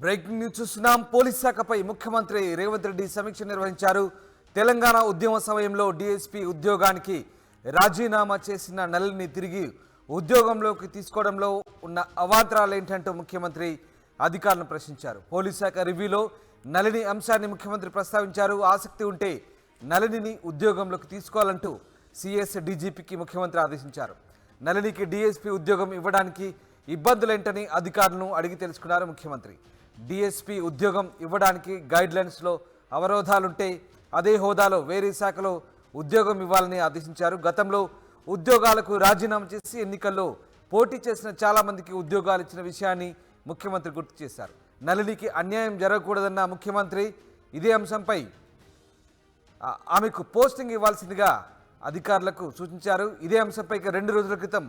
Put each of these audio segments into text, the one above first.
Breaking news చూస్తున్నాం. Police శాఖపై ముఖ్యమంత్రి రేవంత్ రెడ్డి సమీక్ష నిర్వహించారు. తెలంగాణ ఉద్యమ సమయంలో డీఎస్పీ ఉద్యోగానికి రాజీనామా చేసిన నళిని తిరిగి ఉద్యోగంలోకి తీసుకోవడంలో ఉన్న అవాంతరాలు ఏంటంటూ ముఖ్యమంత్రి అధికారులను ప్రశ్నించారు. పోలీస్ శాఖ రివ్యూలో నళిని అంశాన్ని ముఖ్యమంత్రి ప్రస్తావించారు. ఆసక్తి ఉంటే నళినిని ఉద్యోగంలోకి తీసుకోవాలంటూ సిఎస్ డీజీపీకి ముఖ్యమంత్రి ఆదేశించారు. నళినికి డీఎస్పీ ఉద్యోగం ఇవ్వడానికి ఇబ్బందులేంటని అధికారులను అడిగి తెలుసుకున్నారు ముఖ్యమంత్రి. డీఎస్పీ ఉద్యోగం ఇవ్వడానికి గైడ్లైన్స్లో అవరోధాలుంటే అదే హోదాలో వేరే శాఖలో ఉద్యోగం ఇవ్వాలని ఆదేశించారు. గతంలో ఉద్యోగాలకు రాజీనామా చేసి ఎన్నికల్లో పోటీ చేసిన చాలామందికి ఉద్యోగాలు ఇచ్చిన విషయాన్ని ముఖ్యమంత్రి గుర్తు చేశారు. నళినికి అన్యాయం జరగకూడదన్న ముఖ్యమంత్రి ఇదే అంశంపై ఆమెకు పోస్టింగ్ ఇవ్వాల్సిందిగా అధికారులకు సూచించారు. ఇదే అంశంపై 2 రోజుల క్రితం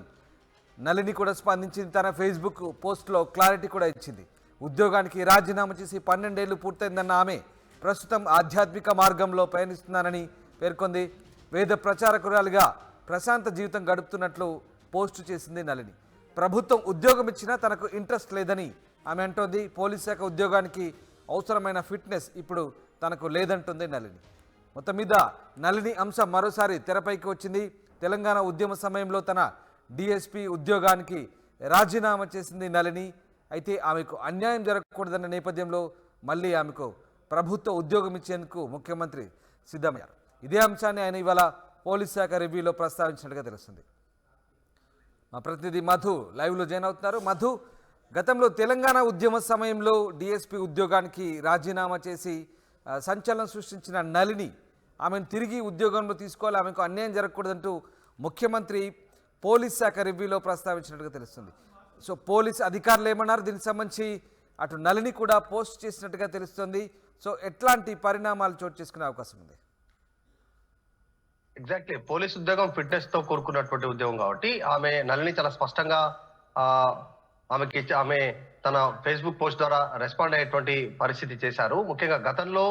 నళిని కూడా స్పందించింది. తన ఫేస్బుక్ పోస్ట్లో క్లారిటీ కూడా ఇచ్చింది. ఉద్యోగానికి రాజీనామా చేసి 12 ఏళ్లు పూర్తయిందన్న ఆమె ప్రస్తుతం ఆధ్యాత్మిక మార్గంలో పయనిస్తున్నానని పేర్కొంది. వేద ప్రచారకురాలిగా ప్రశాంత జీవితం గడుపుతున్నట్లు పోస్టు చేసింది నళిని. ప్రభుత్వం ఉద్యోగం ఇచ్చినా తనకు ఇంట్రెస్ట్ లేదని ఆమె అంటోంది. పోలీస్ శాఖ ఉద్యోగానికి అవసరమైన ఫిట్నెస్ ఇప్పుడు తనకు లేదంటుంది నళిని. మొత్తం మీద నళిని అంశం మరోసారి తెరపైకి వచ్చింది. తెలంగాణ ఉద్యమ సమయంలో తన డీఎస్పీ ఉద్యోగానికి రాజీనామా చేసింది నళిని. అయితే ఆమెకు అన్యాయం జరగకూడదన్న నేపథ్యంలో మళ్ళీ ఆమెకు ప్రభుత్వ ఉద్యోగం ఇచ్చేందుకు ముఖ్యమంత్రి సిద్ధమయ్యారు. ఇదే అంశాన్ని ఆయన ఇవాళ పోలీస్ శాఖ రివ్యూలో ప్రస్తావించినట్టుగా తెలుస్తుంది. మా ప్రతినిధి మధు లైవ్లో జాయిన్ అవుతున్నారు. మధు, గతంలో తెలంగాణ ఉద్యమ సమయంలో డీఎస్పీ ఉద్యోగానికి రాజీనామా చేసి సంచలనం సృష్టించిన నళిని ఆమెను తిరిగి ఉద్యోగంలో తీసుకోవాలి, ఆమెకు అన్యాయం జరగకూడదంటూ ముఖ్యమంత్రి పోలీస్ శాఖ రివ్యూలో ప్రస్తావించినట్టుగా తెలుస్తుంది. సో పోలీస్ అధికారులు ఏమన్నారు, దీనికి సంబంధించి అటు నళిని కూడా పోస్ట్ చేసినట్టుగా తెలుస్తుంది. సో ఎట్లాంటి పరిణామాలు చోటు చేసుకునే అవకాశం ఉంది? ఎగ్జాక్ట్లీ, పోలీస్ ఉద్యోగం ఫిట్నెస్ తో కూడుకున్నటువంటి ఉద్యోగం కాబట్టి ఆమె నళిని చాలా స్పష్టంగా ఆమె తన ఫేస్బుక్ పోస్ట్ ద్వారా రెస్పాండ్ అయ్యేటువంటి పరిస్థితి చేశారు. ముఖ్యంగా గతంలో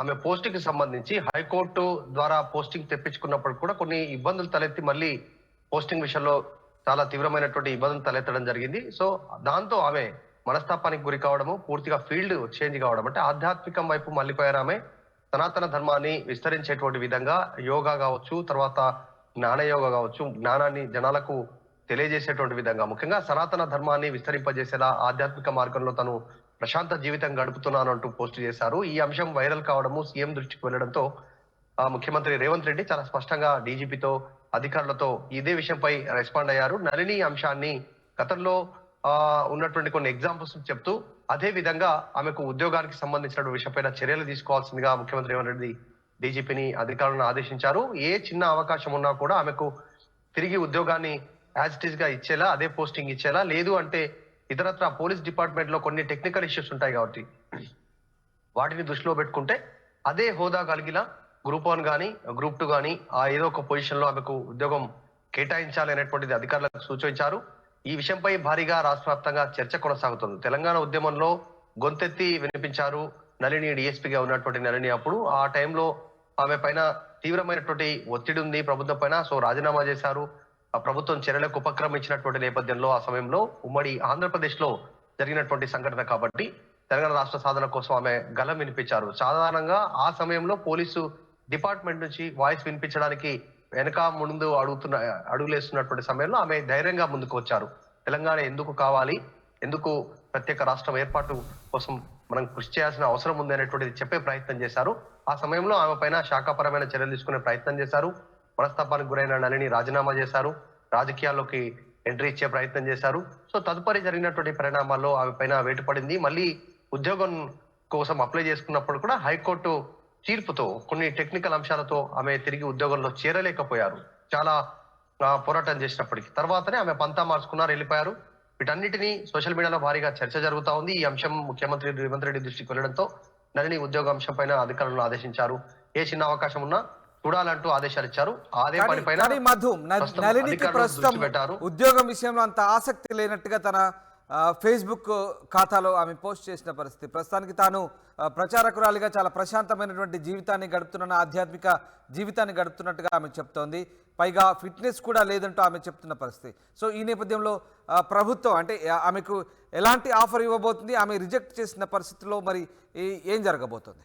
ఆమె పోస్టింగ్ కి సంబంధించి హైకోర్టు ద్వారా పోస్టింగ్ తెప్పించుకున్నప్పుడు కూడా కొన్ని ఇబ్బందులు తలెత్తి మళ్ళీ పోస్టింగ్ విషయంలో చాలా తీవ్రమైనటువంటి ఇబ్బందులు తలెత్తడం జరిగింది. సో దాంతో ఆమె మనస్తాపానికి గురి కావడము, పూర్తిగా ఫీల్డ్ చేంజ్ కావడం, అంటే ఆధ్యాత్మికం వైపు మళ్ళీపోయారు. ఆమె సనాతన ధర్మాన్ని విస్తరించేటువంటి విధంగా యోగా కావచ్చు, తర్వాత జ్ఞానయోగా కావచ్చు, జ్ఞానాన్ని జనాలకు తెలియజేసేటువంటి విధంగా ముఖ్యంగా సనాతన ధర్మాన్ని విస్తరింపజేసేలా ఆధ్యాత్మిక మార్గంలో తను ప్రశాంత జీవితం గడుపుతున్నాను అంటూ పోస్ట్ చేశారు. ఈ అంశం వైరల్ కావడము, సీఎం దృష్టికి వెళ్లడంతో ముఖ్యమంత్రి రేవంత్ రెడ్డి చాలా స్పష్టంగా డీజీపీతో అధికారులతో ఇదే విషయంపై రెస్పాండ్ అయ్యారు. నళిని అంశాన్ని గతంలో ఉన్నటువంటి కొన్ని ఎగ్జాంపుల్స్ చెప్తూ అదే విధంగా ఆమెకు ఉద్యోగానికి సంబంధించిన విషయంపైన చర్యలు తీసుకోవాల్సిందిగా ముఖ్యమంత్రి రేవంత్ రెడ్డి డీజీపీని అధికారులను ఆదేశించారు. ఏ చిన్న అవకాశం ఉన్నా కూడా ఆమెకు తిరిగి ఉద్యోగాన్ని యాజ్ ఇట్ ఈస్ గా ఇచ్చేలా, అదే పోస్టింగ్ ఇచ్చేలా, లేదు అంటే ఇతరత్ర పోలీస్ డిపార్ట్మెంట్ లో కొన్ని టెక్నికల్ ఇష్యూస్ ఉంటాయి కాబట్టి వాటిని దృష్టిలో పెట్టుకుంటే అదే హోదా కలిగిన గ్రూప్ 1 కానీ గ్రూప్ 2 కానీ ఏదో ఒక పొజిషన్ లో ఆమెకు ఉద్యోగం కేటాయించాలి అనేటువంటిది అధికారులకు సూచించారు. ఈ విషయంపై భారీగా రాష్ట్ర వ్యాప్తంగా చర్చ కొనసాగుతుంది. తెలంగాణ ఉద్యమంలో గొంతెత్తి వినిపించారు నళిని, డిఎస్పీగా ఉన్నటువంటి నళిని. అప్పుడు ఆ టైంలో ఆమె పైన తీవ్రమైనటువంటి ఒత్తిడి ఉంది ప్రభుత్వం పైన. సో రాజీనామా చేశారు. ఆ ప్రభుత్వం చర్యలకు ఉపక్రమించినటువంటి నేపథ్యంలో ఆ సమయంలో ఉమ్మడి ఆంధ్రప్రదేశ్ లో జరిగినటువంటి సంఘటన కాబట్టి తెలంగాణ రాష్ట్ర సాధన కోసం ఆమె గలం వినిపించారు. సాధారణంగా ఆ సమయంలో పోలీసు డిపార్ట్మెంట్ నుంచి వాయిస్ వినిపించడానికి వెనక ముందు అడుగులేస్తున్నటువంటి సమయంలో ఆమె ధైర్యంగా ముందుకు వచ్చారు. తెలంగాణ ఎందుకు కావాలి, ఎందుకు ప్రత్యేక రాష్ట్రం ఏర్పాటు కోసం మనం కృషి చేయాల్సిన అవసరం ఉంది అనేటువంటిది చెప్పే ప్రయత్నం చేశారు. ఆ సమయంలో ఆమె పైన శాఖాపరమైన చర్యలు తీసుకునే ప్రయత్నం చేశారు. మనస్తాపానికి గురైన నళిని రాజీనామా చేశారు. రాజకీయాల్లోకి ఎంట్రీ ఇచ్చే ప్రయత్నం చేశారు. సో తదుపరి జరిగినటువంటి పరిణామాల్లో ఆమె పైన వేటు పడింది. మళ్ళీ ఉద్యోగం కోసం అప్లై చేసుకున్నప్పుడు కూడా హైకోర్టు తీర్పుతో కొన్ని టెక్నికల్ అంశాలతో ఆమె తిరిగి ఉద్యోగంలో చేరలేకపోయారు. చాలా పోరాటం చేసినప్పటికీ తర్వాతనే ఆమె పంతా మార్చుకున్నారు, వెళ్ళిపోయారు. వీటన్నిటినీ సోషల్ మీడియాలో భారీగా చర్చ జరుగుతా ఉంది. ఈ అంశం ముఖ్యమంత్రి రేవంత్ రెడ్డి దృష్టికి వెళ్లడంతో నళిని ఉద్యోగ అంశం పైన అధికారులను ఆదేశించారు. ఏ చిన్న అవకాశం ఉన్నా చూడాలంటూ ఆదేశాలు ఇచ్చారు. అదే పనిపైన ఉద్యోగం విషయంలో అంత ఆసక్తి లేనట్టుగా తన ఫేస్బుక్ ఖాతాలో ఆమె పోస్ట్ చేసిన పరిస్థితి. ప్రస్తుతానికి తాను ప్రచారకురాలిగా చాలా ప్రశాంతమైనటువంటి జీవితాన్ని గడుపుతున్న ఆధ్యాత్మిక జీవితాన్ని గడుపుతున్నట్టుగా ఆమె చెప్తోంది. పైగా ఫిట్నెస్ కూడా లేదంటూ ఆమె చెప్తున్న పరిస్థితి. సో ఈ నేపథ్యంలో ప్రభుత్వం అంటే ఆమెకు ఎలాంటి ఆఫర్ ఇవ్వబోతుంది, ఆమె రిజెక్ట్ చేసిన పరిస్థితిలో మరి ఏం జరగబోతుంది?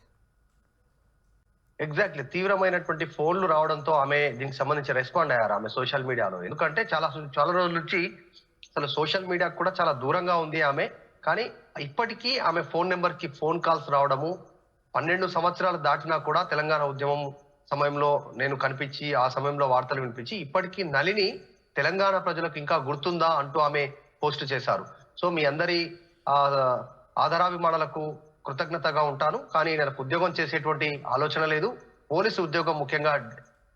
ఎగ్జాక్ట్లీ తీవ్రమైనటువంటి ఫోన్లు రావడంతో ఆమె దీనికి సంబంధించి రెస్పాండ్ అయ్యారు ఆమె సోషల్ మీడియాలో. ఎందుకంటే చాలా రోజుల నుంచి అసలు సోషల్ మీడియా కూడా చాలా దూరంగా ఉంది ఆమె. కానీ ఇప్పటికీ ఆమె ఫోన్ నెంబర్ కి ఫోన్ కాల్స్ రావడము, 12 సంవత్సరాలు దాటినా కూడా తెలంగాణ ఉద్యమం సమయంలో నేను కనిపించి ఆ సమయంలో వార్తలు వినిపించి ఇప్పటికీ నళిని తెలంగాణ ప్రజలకు ఇంకా గుర్తుందా అంటూ ఆమె పోస్ట్ చేశారు. సో మీ అందరి ఆదరాభిమానాలకు కృతజ్ఞతగా ఉంటాను, కానీ నాకు ఉద్యోగం చేసేటువంటి ఆలోచన లేదు. పోలీసు ఉద్యోగం, ముఖ్యంగా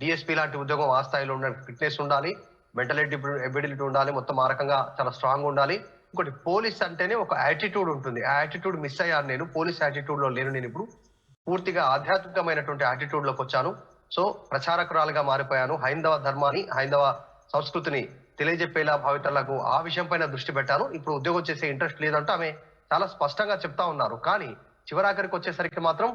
డిఎస్పీ లాంటి ఉద్యోగం ఆ స్థాయిలో ఉండాలి, ఫిట్నెస్ ఉండాలి, మెంటల్ ఎబిలిటీ ఉండాలి, మొత్తం ఆ రకంగా చాలా స్ట్రాంగ్ ఉండాలి. ఇంకోటి పోలీస్ అంటేనే ఒక యాటిట్యూడ్ ఉంటుంది. ఆ యాటిట్యూడ్ మిస్ అయ్యాను నేను. పోలీస్ యాటిట్యూడ్ లో లేను నేను. ఇప్పుడు పూర్తిగా ఆధ్యాత్మికమైనటువంటి యాటిట్యూడ్ లోకి వచ్చాను. సో ప్రచారకురాలుగా మారిపోయాను. హైందవ ధర్మాన్ని, హైందవ సంస్కృతిని తెలియజెప్పేలా భావితలకు ఆ విషయం పైన దృష్టి పెట్టాను. ఇప్పుడు ఉద్యోగం చేసే ఇంట్రెస్ట్ లేదంటూ ఆమె చాలా స్పష్టంగా చెప్తా ఉన్నారు. కానీ చివరాఖరికి వచ్చేసరికి మాత్రం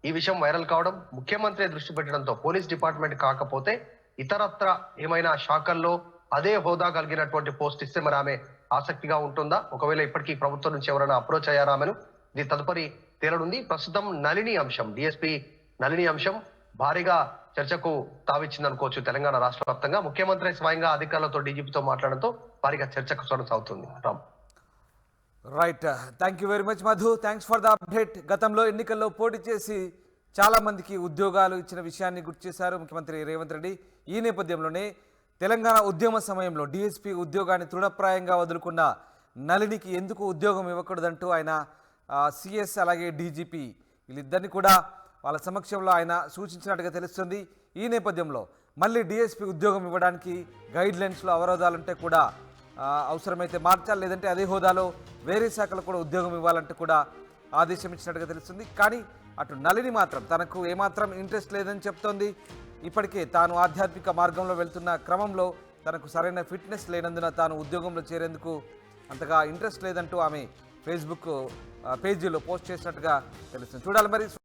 ఈ విషయం వైరల్ కావడం, ముఖ్యమంత్రి దృష్టి పెట్టడంతో పోలీస్ డిపార్ట్మెంట్ కాకపోతే ఇతరత్ర ఏమైనా శాఖల్లో అదే హోదా కలిగినటువంటి పోస్ట్ ఇస్తే మరి ఆమె ఆసక్తిగా ఉంటుందా? ఒకవేళ ఇప్పటికీ ప్రభుత్వం నుంచి ఎవరైనా అప్రోచ్ అయ్యారా ఆమెను? ఇది తదుపరి తేలనుంది. ప్రస్తుతం నళిని అంశం, డిఎస్పీ నళిని అంశం భారీగా చర్చకు తావిచ్చింది అనుకోవచ్చు తెలంగాణ రాష్ట్ర వ్యాప్తంగా. ముఖ్యమంత్రి స్వయంగా అధికారులతో డీజీపీతో మాట్లాడడంతో భారీగా చర్చకు కొనసాగుతుంది. Ram, right, thank you very much Madhu, thanks for the update. గతంలో ఎన్నికల్లో పోటీ చేసి చాలా మందికి ఉద్యోగాలు ఇచ్చిన విషయాన్ని గుర్తు చేశారు ముఖ్యమంత్రి రేవంత్ రెడ్డి. ఈ నేపథ్యంలోనే తెలంగాణ ఉద్యమ సమయంలో డిఎస్పీ ఉద్యోగాన్ని తృఢప్రాయంగా వదులుకున్న నళినికి ఎందుకు ఉద్యోగం ఇవ్వకూడదంటూ ఆయన సిఎస్ అలాగే డీజీపీ వీళ్ళిద్దరిని కూడా వాళ్ళ సమక్షంలో ఆయన సూచించినట్టుగా తెలుస్తుంది. ఈ నేపథ్యంలో మళ్ళీ డిఎస్పీ ఉద్యోగం ఇవ్వడానికి గైడ్ లైన్స్లో అవరోధాలుంటే కూడా అవసరమైతే మార్చాలి, లేదంటే అదే హోదాలో వేరే శాఖలు కూడా ఉద్యోగం ఇవ్వాలంటే కూడా ఆదేశం ఇచ్చినట్టుగా తెలుస్తుంది. కానీ అటు నళిని మాత్రం తనకు ఏమాత్రం ఇంట్రెస్ట్ లేదని చెప్తోంది. ఇప్పటికే తాను ఆధ్యాత్మిక మార్గంలో వెళ్తున్న క్రమంలో తనకు సరైన ఫిట్నెస్ లేనందున తాను ఉద్యోగంలో చేరేందుకు అంతగా ఇంట్రెస్ట్ లేదంటూ ఆమె ఫేస్బుక్ పేజీలో పోస్ట్ చేసినట్టుగా తెలుస్తుంది. చూడాలి మరి.